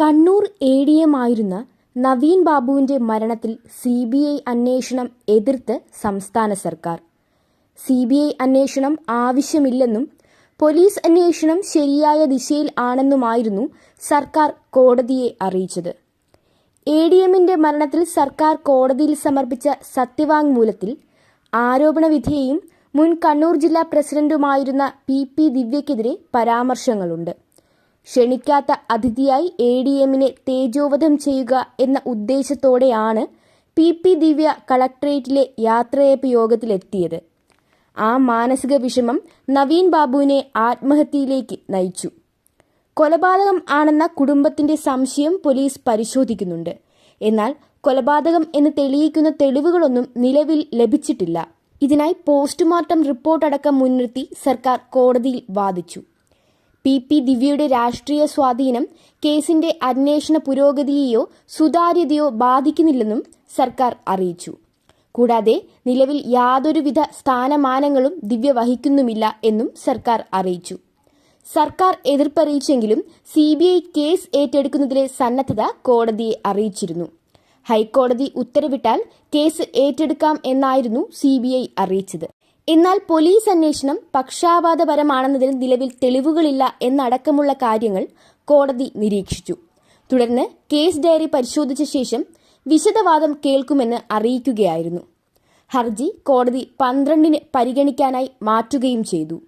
Kannur ADM ആയിരുന്ന നവീൻ ബാബുവിന്റെ മരണത്തിൽ CBI അന്വേഷണം എതിർത്ത് സംസ്ഥാന സർക്കാർ. CBI അന്വേഷണം ആവശ്യമില്ലെന്നും പോലീസ് അന്വേഷണം ശരിയായ ദിശയിൽ ആണെന്നുമായിരുന്നു സർക്കാർ കോടതിയെ അറിയിച്ചത്. ADMന്റെ മരണത്തിൽ സർക്കാർ കോടതിയിൽ സമർപ്പിച്ച സത്യവാങ്മൂലത്തിൽ ആരോപണവിധേയയും മുൻ കണ്ണൂർ ജില്ലാ പ്രസിഡന്റുമായിരുന്ന PP ദിവ്യക്കെതിരെ പരാമർശങ്ങളുണ്ട്. ക്ഷണിക്കാത്ത അതിഥിയായി ADMനെ തേജോവധം ചെയ്യുക എന്ന ഉദ്ദേശത്തോടെയാണ് PP ദിവ്യ കളക്ടറേറ്റിലെ യാത്രയയപ്പ് യോഗത്തിലെത്തിയത്. ആ മാനസിക വിഷമം നവീൻ ബാബുവിനെ ആത്മഹത്യയിലേക്ക് നയിച്ചു. കൊലപാതകം ആണെന്ന കുടുംബത്തിന്റെ സംശയം പോലീസ് പരിശോധിക്കുന്നുണ്ട്. എന്നാൽ കൊലപാതകം എന്ന് തെളിയിക്കുന്ന തെളിവുകളൊന്നും നിലവിൽ ലഭിച്ചിട്ടില്ല. ഇതിനായി പോസ്റ്റ്മോർട്ടം റിപ്പോർട്ടടക്കം മുൻനിർത്തി സർക്കാർ കോടതിയിൽ വാദിച്ചു. PP ദിവ്യയുടെ രാഷ്ട്രീയ സ്വാധീനം കേസിന്റെ അന്വേഷണ പുരോഗതിയെയോ സുതാര്യതയോ ബാധിക്കുന്നില്ലെന്നും സർക്കാർ അറിയിച്ചു. കൂടാതെ നിലവിൽ യാതൊരുവിധ സ്ഥാനമാനങ്ങളും ദിവ്യ വഹിക്കുന്നുമില്ല എന്നും സർക്കാർ അറിയിച്ചു. സർക്കാർ എതിർപ്പറിയിച്ചെങ്കിലും CBI കേസ് ഏറ്റെടുക്കുന്നതിലെ സന്നദ്ധത കോടതിയെ അറിയിച്ചിരുന്നു. ഹൈക്കോടതി ഉത്തരവിട്ടാൽ കേസ് ഏറ്റെടുക്കാം എന്നായിരുന്നു CBI അറിയിച്ചത്. എന്നാൽ പോലീസ് അന്വേഷണം പക്ഷാപാതപരമാണെന്നതിന് നിലവിൽ തെളിവുകളില്ല എന്നടക്കമുള്ള കാര്യങ്ങൾ കോടതി നിരീക്ഷിച്ചു. തുടർന്ന് കേസ് ഡയറി പരിശോധിച്ച ശേഷം വിശദവാദം കേൾക്കുമെന്ന് അറിയിക്കുകയായിരുന്നു. ഹർജി കോടതി 12-ന് പരിഗണിക്കാനായി മാറ്റുകയും ചെയ്തു.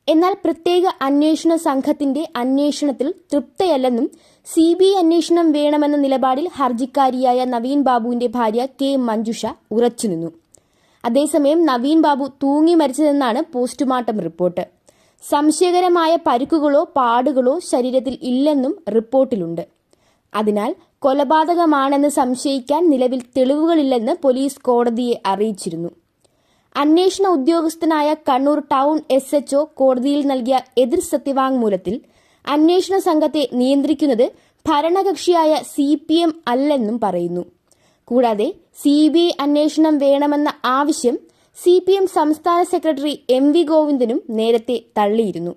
എന്നാൽ പ്രത്യേക അന്വേഷണ സംഘത്തിന്റെ അന്വേഷണത്തിൽ തൃപ്തയല്ലെന്നും CBI അന്വേഷണം വേണമെന്ന നിലപാടിൽ ഹർജിക്കാരിയായ നവീൻ ബാബുവിന്റെ ഭാര്യ K മഞ്ജുഷ ഉറച്ചുനിന്നു. അതേസമയം നവീൻ ബാബു തൂങ്ങി മരിച്ചതെന്നാണ് പോസ്റ്റ്മോർട്ടം റിപ്പോർട്ട്. സംശയകരമായ പരിക്കുകളോ പാടുകളോ ശരീരത്തിൽ ഇല്ലെന്നും റിപ്പോർട്ടിലുണ്ട്. അതിനാൽ കൊലപാതകമാണെന്ന് സംശയിക്കാൻ നിലവിൽ തെളിവുകളില്ലെന്ന് പോലീസ് കോടതിയെ അറിയിച്ചിരുന്നു. അന്വേഷണ ഉദ്യോഗസ്ഥനായ കണ്ണൂർ ടൗൺ SHO കോടതിയിൽ നൽകിയ എതിർ സത്യവാങ്മൂലത്തിൽ അന്വേഷണ സംഘത്തെ നിയന്ത്രിക്കുന്നത് ഭരണകക്ഷിയായ CPM അല്ലെന്നും പറയുന്നു. കൂടാതെ CBI അന്വേഷണം വേണമെന്ന ആവശ്യം CPM സംസ്ഥാന സെക്രട്ടറി MV ഗോവിന്ദനും നേരത്തെ തള്ളിയിരുന്നു.